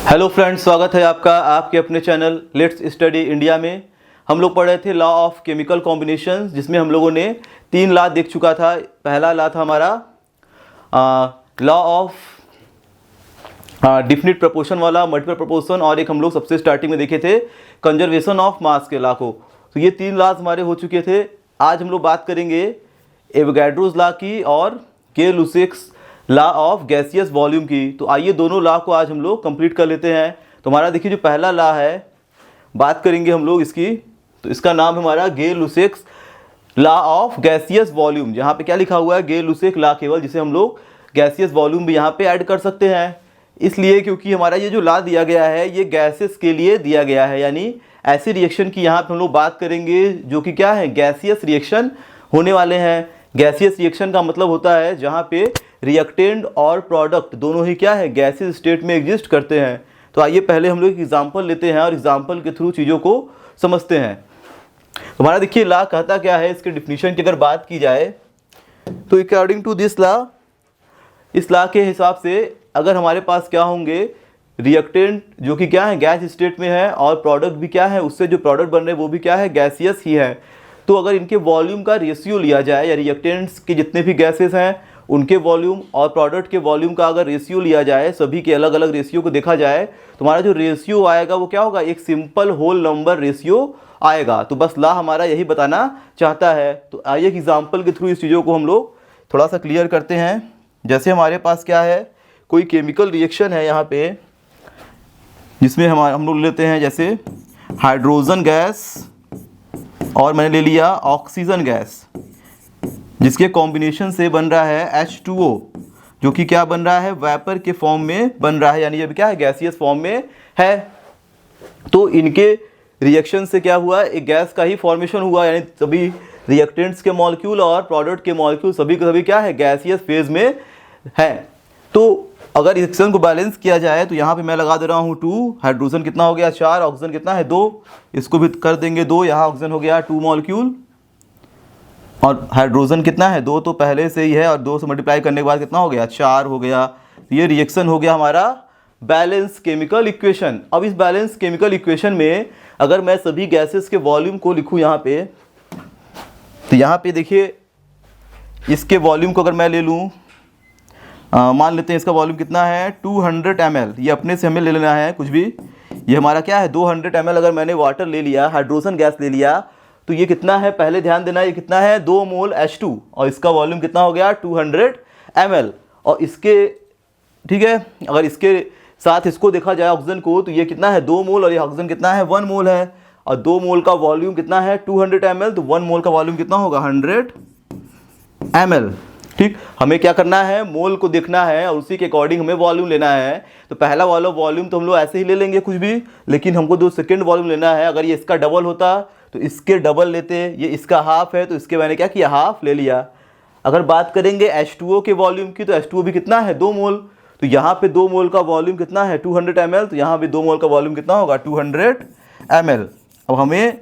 Hello friends, स्वागत है आपका आपके अपने चैनल लेट्स स्टडी इंडिया में। हम लोग पढ़ रहे थे लॉ ऑफ केमिकल कॉम्बिनेशंस, जिसमें हम लोगों ने 3 लॉ देख चुका था। पहला लॉ था हमारा लॉ ऑफ डिफिनिट प्रोपोर्शन वाला, मल्टीपल प्रोपोर्शन, और एक हम लोग सबसे स्टार्टिंग में देखे थे कंजर्वेशन ऑफ मास के लॉ को। तो ये 3 लॉज हमारे हो चुके थे। आज हम लोग बात करेंगे एवोगाड्रोस लॉ की और के-लुसेक्स लॉ ऑफ गैसियस वॉल्यूम की। तो आइए दोनों लॉ को आज हम लोग कंप्लीट कर लेते हैं। तो हमारा देखिए जो पहला लॉ है, बात करेंगे हम लोग इसकी। तो इसका नाम है हमारा गे-लुसेक्स लॉ ऑफ गैसियस वॉल्यूम, जहाँ पे क्या लिखा हुआ है गे-लुसेक लॉ केवल, जिसे हम लोग गैसियस वॉल्यूम भी यहाँ पे ऐड कर सकते हैं। इसलिए क्योंकि हमारा ये जो लॉ दिया गया है ये गैसेस के लिए दिया गया है, यानी ऐसी रिएक्शन की यहाँ पे हम लोग बात करेंगे जो कि क्या है, गैसियस रिएक्शन होने वाले हैं। गैसियस रिएक्शन का मतलब होता है जहाँ पे रिएक्टेंट और प्रोडक्ट दोनों ही क्या है, गैसियस स्टेट में एग्जिस्ट करते हैं। तो आइए पहले हम लोग एक एग्जांपल लेते हैं और एग्जांपल के थ्रू चीज़ों को समझते हैं। हमारा देखिए लॉ कहता क्या है, इसके डिफिनीशन की अगर बात की जाए तो अकॉर्डिंग टू दिस लॉ, इस लॉ के हिसाब से अगर हमारे पास क्या होंगे, रिएक्टेंट जो कि क्या है, गैस स्टेट में है, और प्रोडक्ट भी क्या है, उससे जो प्रोडक्ट बन रहे हैं वो भी क्या है, गैसियस ही है। तो अगर इनके वॉल्यूम का रेशियो लिया जाए, या रिएक्टेंट्स के जितने भी गैसेस हैं उनके वॉल्यूम और प्रोडक्ट के वॉल्यूम का अगर रेशियो लिया जाए, सभी के अलग अलग रेशियो को देखा जाए, तो हमारा जो रेशियो आएगा वो क्या होगा, एक सिंपल होल नंबर रेशियो आएगा। तो बस लॉ हमारा यही बताना चाहता है। तो आइए एक एग्जाम्पल के थ्रू इस चीज़ों को हम लोग थोड़ा सा क्लियर करते हैं। जैसे हमारे पास क्या है, कोई केमिकल रिएक्शन है यहाँ पे, जिसमें हम लोग लेते हैं जैसे हाइड्रोजन गैस और मैंने ले लिया ऑक्सीजन गैस, जिसके कॉम्बिनेशन से बन रहा है H2O, जो कि क्या बन रहा है, वेपर के फॉर्म में बन रहा है, यानी ये क्या है, गैसियस फॉर्म में है। तो इनके रिएक्शन से क्या हुआ, एक गैस का ही फॉर्मेशन हुआ, यानी सभी रिएक्टेंट्स के मॉलिक्यूल और प्रोडक्ट के मॉलिक्यूल सभी के सभी क्या है, गैसियस फेज में है। तो अगर रिएक्शन को बैलेंस किया जाए तो यहाँ पे मैं लगा दे रहा हूँ 2, हाइड्रोजन कितना हो गया 4, ऑक्सीजन कितना है 2, इसको भी कर देंगे 2, यहाँ ऑक्सीजन हो गया 2 मॉलिक्यूल, और हाइड्रोजन कितना है 2 तो पहले से ही है, और 2 से मल्टीप्लाई करने के बाद कितना हो गया 4 हो गया। ये रिएक्शन हो गया हमारा बैलेंस केमिकल इक्वेशन। अब इस बैलेंस केमिकल इक्वेशन में अगर मैं सभी गैसेस के वॉल्यूम को लिखूँ यहाँ पे, तो यहाँ पे देखिए इसके वॉल्यूम को अगर मैं ले लूँ, मान लेते हैं इसका वॉल्यूम कितना है 200 ml, ये अपने से हमें ले लेना है कुछ भी। ये हमारा क्या है 200 ml, अगर मैंने वाटर ले लिया, हाइड्रोजन गैस ले लिया, तो ये कितना है, पहले ध्यान देना, ये कितना है 2 मोल H2, और इसका वॉल्यूम कितना हो गया 200 ml। और इसके ठीक है, अगर इसके साथ इसको देखा जाए ऑक्सीजन को, तो ये कितना है 2 मोल, और ये ऑक्सीजन कितना है 1 मोल है, और 2 मोल का वॉल्यूम कितना है 200 ml, तो 1 मोल का वॉल्यूम कितना होगा 100 ml। ठीक, हमें क्या करना है, मोल को देखना है और उसी के अकॉर्डिंग हमें वॉल्यूम लेना है। तो पहला वाला वॉल्यूम तो हम लोग ऐसे ही ले लेंगे कुछ भी, लेकिन हमको जो सेकंड वॉल्यूम लेना है, अगर ये इसका डबल होता तो इसके डबल लेते, ये इसका हाफ है तो इसके मैंने क्या किया, हाफ ले लिया। अगर बात करेंगे H2O के वॉल्यूम की, तो H2O भी कितना है 2 मोल, तो यहाँ पे 2 मोल का वॉल्यूम कितना है 200 ml, तो यहाँ भी 2 मोल का वॉल्यूम कितना होगा 200 ml। अब हमें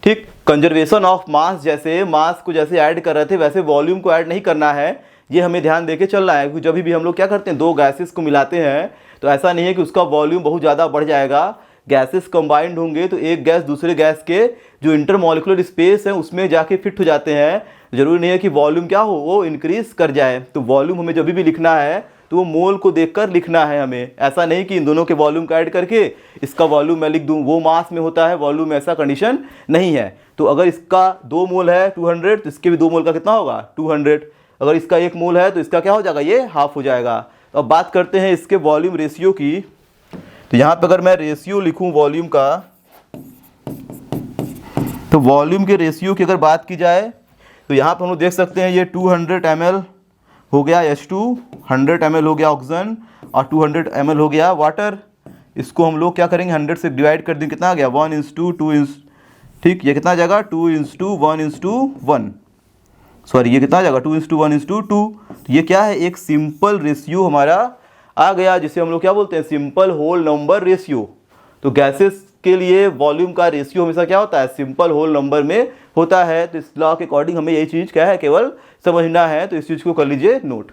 ठीक कंजर्वेशन ऑफ मास, जैसे मास को जैसे ऐड कर रहे थे वैसे वॉल्यूम को ऐड नहीं करना है, ये हमें ध्यान देके चलना है। क्योंकि जब भी हम लोग क्या करते हैं, 2 गैसेस को मिलाते हैं, तो ऐसा नहीं है कि उसका वॉल्यूम बहुत ज़्यादा बढ़ जाएगा। गैसेस कंबाइंड होंगे तो एक गैस दूसरे गैस के जो इंटरमॉलिक्यूलर स्पेस है उसमें जाके फिट हो जाते हैं। जरूरी नहीं है कि वॉल्यूम क्या हो, वो इंक्रीज कर जाए। तो वॉल्यूम हमें जब भी लिखना है तो वो मोल को देखकर लिखना है हमें, ऐसा नहीं कि इन दोनों के वॉल्यूम का ऐड करके इसका वॉल्यूम मैं लिख दूं, वो मास में होता है वॉल्यूम में, ऐसा कंडीशन नहीं है। तो अगर इसका 2 मोल है 200, तो इसके भी 2 मोल का कितना होगा 200। अगर इसका 1 मोल है तो इसका क्या हो जाएगा, ये हाफ हो जाएगा। तो अब बात करते हैं इसके वॉल्यूम रेशियो की। तो यहाँ पे अगर मैं रेशियो लिखूँ वॉल्यूम का, तो वॉल्यूम के रेशियो की अगर बात की जाए तो यहाँ पर हम लोग देख सकते हैं ये 200 ml हो गया H2, 100 ml हो गया ऑक्सीजन, और 200 ml हो गया वाटर। इसको हम लोग क्या करेंगे, 100 से डिवाइड कर देंगे, कितना आ गया 1:2, ठीक, ये कितना आ जाएगा 2:1:1, सॉरी ये कितना आ जाएगा 2:1:2। तो ये क्या है, एक सिंपल रेशियो हमारा आ गया, जिसे हम लोग क्या बोलते हैं, सिंपल होल नंबर रेशियो। तो गैसेस के लिए वॉल्यूम का रेशियो हमेशा क्या होता है, सिंपल होल नंबर में होता है। तो इस लॉ के अकॉर्डिंग हमें यही चीज़ क्या है, केवल समझना है। तो इस चीज़ को कर लीजिए नोट।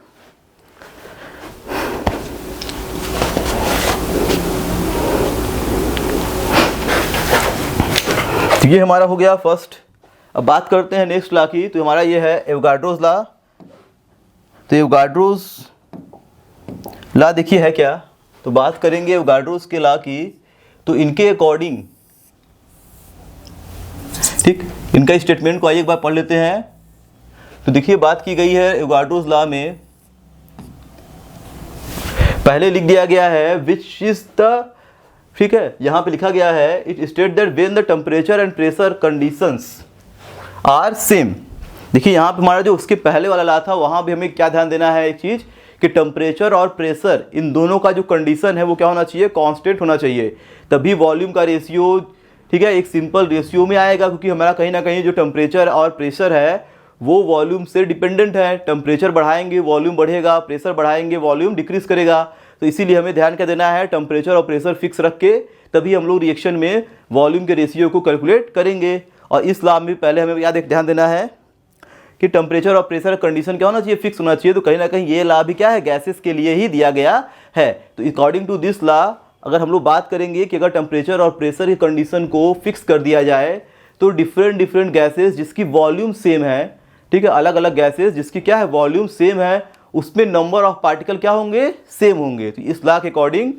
तो ये हमारा हो गया फर्स्ट। अब बात करते हैं नेक्स्ट लॉ की। तो हमारा ये है एवोगाड्रोस लॉ। तो एवोगाड्रोस लॉ देखिए है क्या। तो बात करेंगे एवोगाड्रोस के लॉ की। तो इनके अकॉर्डिंग, ठीक, इनका स्टेटमेंट को आइए एक बार पढ़ लेते हैं। तो देखिए बात की गई है एवोगाड्रोस लॉ में, पहले लिख दिया गया है विच इज द, ठीक है, यहां पे लिखा गया है it state that when the temperature and pressure conditions are same. देखिए यहाँ पे हमारा जो उसके पहले वाला लॉ था वहां भी हमें क्या ध्यान देना है, एक चीज कि टेम्परेचर और प्रेशर इन दोनों का जो कंडीशन है वो क्या होना चाहिए, कांस्टेंट होना चाहिए। तभी वॉल्यूम का रेशियो, ठीक है, एक सिंपल रेशियो में आएगा, क्योंकि हमारा कहीं ना कहीं जो टेम्परेचर और प्रेशर है वो वॉल्यूम से डिपेंडेंट है। टेम्परेचर बढ़ाएंगे वॉल्यूम बढ़ेगा, प्रेशर बढ़ाएंगे वॉल्यूम डिक्रीज करेगा। तो इसीलिए हमें ध्यान क्या देना है, टेम्परेचर और प्रेशर फिक्स रख के तभी हम लोग रिएक्शन में वॉल्यूम के रेशियो को कैलकुलेट करेंगे। और इस लॉ में पहले हमें याद ध्यान देना है कि टेम्परेचर और प्रेशर कंडीशन क्या होना चाहिए, फिक्स होना चाहिए। तो कहीं ना कहीं ये लॉ भी क्या है, गैसेस के लिए ही दिया गया है। तो अकॉर्डिंग टू दिस लॉ अगर हम लोग बात करेंगे कि अगर टेम्परेचर और प्रेशर की कंडीशन को फिक्स कर दिया जाए तो डिफरेंट गैसेस जिसकी वॉल्यूम सेम है, ठीक है, अलग अलग गैसेस जिसकी क्या है वॉल्यूम सेम है, उसमें नंबर ऑफ पार्टिकल क्या होंगे, सेम होंगे। तो इस लॉ के according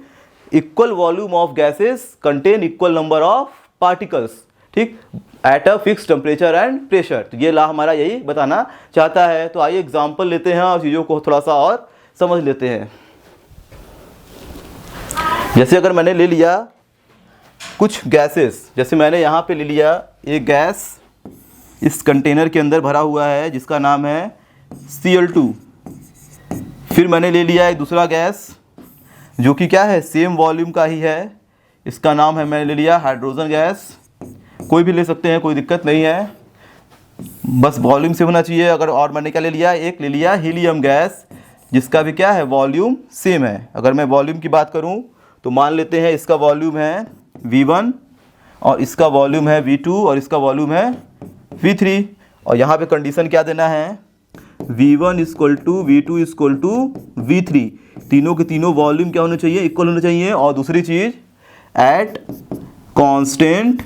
equal volume of gases contain equal number of particles, ठीक, at a fix temperature and pressure. तो ये लॉ हमारा यही बताना चाहता है। तो आइए एग्जांपल लेते हैं और चीज़ों को थोड़ा सा और समझ लेते हैं। जैसे अगर मैंने ले लिया कुछ गैसेस, जैसे मैंने यहाँ पे ले लिया एक गैस इस कंटेनर के अंदर भरा हुआ है जिसका नाम है Cl2। फिर मैंने ले लिया एक दूसरा गैस जो कि क्या है, सेम वॉल्यूम का ही है, इसका नाम है, मैंने ले लिया हाइड्रोजन गैस। कोई भी ले सकते हैं, कोई दिक्कत नहीं है, बस वॉल्यूम से होना चाहिए। अगर और मैंने क्या ले लिया, एक ले लिया हीलियम गैस जिसका भी क्या है वॉल्यूम सेम है। अगर मैं वॉल्यूम की बात करूं तो मान लेते हैं इसका वॉल्यूम है V1 और इसका वॉल्यूम है V2 और इसका वॉल्यूम है V3। और यहाँ पे कंडीशन क्या देना है, V1 equal to V2 equal to V3, तीनों के तीनों वॉल्यूम क्या होने चाहिए, इक्वल होने चाहिए। और दूसरी चीज़ at constant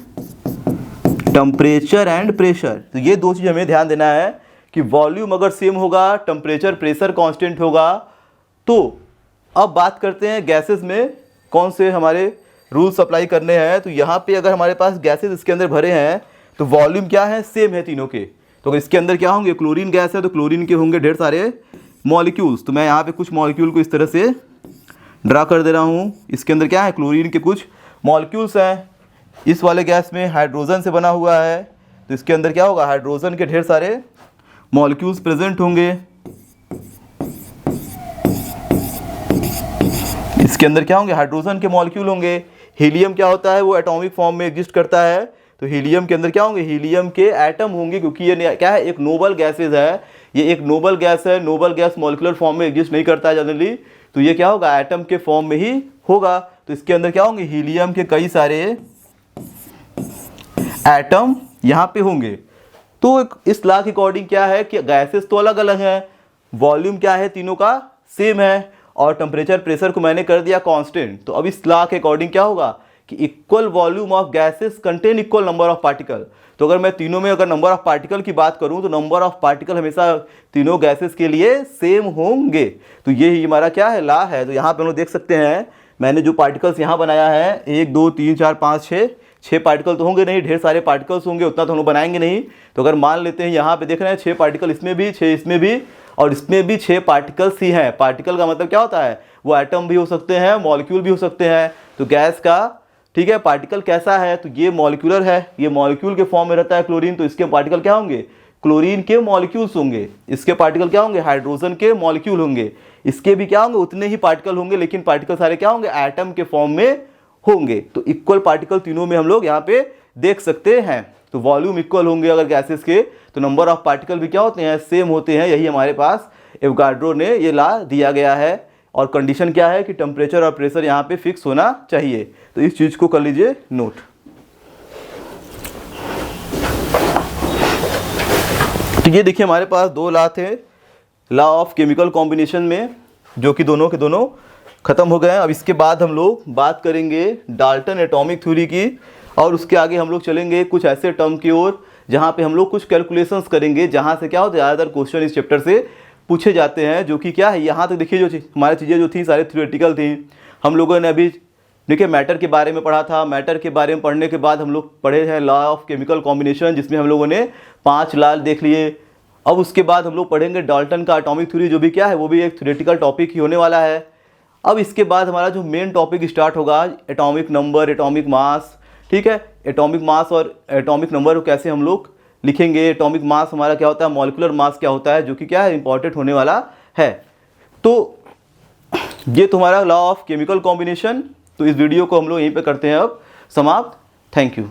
temperature and pressure. तो ये दो चीज़ हमें ध्यान देना है कि वॉल्यूम अगर सेम होगा, टेम्परेचर प्रेशर कांस्टेंट होगा। तो अब बात करते हैं गैसेस में कौन से हमारे रूल्स अप्लाई करने हैं। तो यहाँ पे अगर हमारे पास गैसेस इसके अंदर भरे हैं तो वॉल्यूम क्या है, सेम है तीनों के। तो अगर इसके अंदर क्या होंगे, क्लोरीन गैस है तो क्लोरीन के होंगे ढेर सारे मॉलिक्यूल्स। तो मैं यहाँ पे कुछ मॉलिक्यूल को इस तरह से ड्रा कर दे रहा हूँ। इसके अंदर क्या है, क्लोरीन के कुछ मॉलिक्यूल्स हैं। इस वाले गैस में हाइड्रोजन से बना हुआ है तो इसके अंदर क्या होगा, हाइड्रोजन के ढेर सारे मॉलिक्यूल्स प्रेजेंट होंगे। इसके अंदर क्या होंगे, हाइड्रोजन के मॉलिक्यूल होंगे। हीलियम क्या होता है, वो एटॉमिक फॉर्म में एग्जिस्ट करता है। तो हीलियम के अंदर क्या होंगे, हीलियम के एटम होंगे, क्योंकि ये क्या है, एक नोबल गैसेज है। ये एक नोबल गैस है। नोबल गैस मॉलिक्यूलर फॉर्म में एग्जिस्ट नहीं करता है जनरली, तो ये क्या होगा, एटम के फॉर्म में ही होगा। तो इसके अंदर क्या होंगे, हीलियम के कई सारे एटम यहाँ पे होंगे। तो इस लॉ के अकॉर्डिंग क्या है कि गैसेस तो अलग अलग हैं, वॉल्यूम क्या है, तीनों का सेम है, और टेम्परेचर प्रेशर को मैंने कर दिया कांस्टेंट। तो अब इस लॉ के अकॉर्डिंग क्या होगा कि equal volume of gases contain equal number of particle. तो अगर मैं तीनों में अगर नंबर ऑफ पार्टिकल की बात करूं तो नंबर ऑफ पार्टिकल हमेशा तीनों गैसेस के लिए सेम होंगे। तो ये ही हमारा क्या है, लॉ है। तो यहाँ पे हम लोग देख सकते हैं मैंने जो पार्टिकल्स यहाँ बनाया है, 1 2 3 4 5 6 पार्टिकल तो होंगे नहीं, ढेर सारे पार्टिकल्स होंगे, उतना तो हम लोग बनाएंगे नहीं। तो अगर मान लेते हैं यहाँ पे देख रहे हैं 6 पार्टिकल इसमें भी, 6 इसमें भी, और इसमें भी 6 पार्टिकल्स ही हैं। पार्टिकल का मतलब क्या होता है, वो एटम भी हो सकते हैं, मॉलिक्यूल भी हो सकते हैं। तो गैस का, ठीक है, पार्टिकल कैसा है, तो ये मॉलिक्यूलर है, ये मॉलिक्यूल के फॉर्म में रहता है क्लोरीन। तो इसके पार्टिकल क्या होंगे, क्लोरीन के मॉलिक्यूल्स होंगे। इसके पार्टिकल क्या होंगे, हाइड्रोजन के मॉलिक्यूल होंगे। इसके भी क्या होंगे, उतने ही पार्टिकल होंगे, लेकिन पार्टिकल सारे क्या होंगे, एटम के फॉर्म में होंगे। तो इक्वल पार्टिकल तीनों में हम लोग यहाँ पे देख सकते हैं। तो वॉल्यूम इक्वल होंगे अगर गैसेस के, तो नंबर ऑफ पार्टिकल भी क्या होते हैं, सेम होते हैं। यही हमारे पास एवोगाड्रो ने ये लॉ दिया गया है। और कंडीशन क्या है कि टेम्परेचर और प्रेशर यहाँ पे फिक्स होना चाहिए। तो इस चीज़ को कर लीजिए नोट। तो ये देखिए हमारे पास 2 लॉ थे, लॉ ऑफ केमिकल कॉम्बिनेशन में, जो कि दोनों के दोनों खत्म हो गए हैं। अब इसके बाद हम लोग बात करेंगे डाल्टन एटॉमिक थ्योरी की। और उसके आगे हम लोग चलेंगे कुछ ऐसे टर्म की ओर जहाँ पे हम लोग कुछ कैलकुलेशंस करेंगे, जहाँ से क्या होता है ज़्यादातर क्वेश्चन इस चैप्टर से पूछे जाते हैं, जो कि क्या है यहाँ तक देखिए जो हमारी चीज़ें जो थी सारी थ्योरेटिकल थी। हम लोगों ने अभी देखिए मैटर के बारे में पढ़ा था। मैटर के बारे में पढ़ने के बाद हम लोग पढ़े हैं लॉ ऑफ केमिकल कॉम्बिनेशन, जिसमें हम लोगों ने 5 लॉ देख लिए। अब उसके बाद हम लोग पढ़ेंगे डाल्टन का एटॉमिक थ्योरी, जो भी क्या है वो भी एक थ्योरेटिकल टॉपिक ही होने वाला है। अब इसके बाद हमारा जो मेन टॉपिक स्टार्ट होगा एटॉमिक नंबर, एटॉमिक मास, ठीक है। एटॉमिक मास और एटॉमिक नंबर को कैसे हम लोग लिखेंगे, एटॉमिक मास हमारा क्या होता है, मॉलिक्यूलर मास क्या होता है, जो कि क्या है इंपॉर्टेंट होने वाला है। तो ये तुम्हारा लॉ ऑफ केमिकल कॉम्बिनेशन। तो इस वीडियो को हम लोग यहीं पे करते हैं अब समाप्त। Thank you.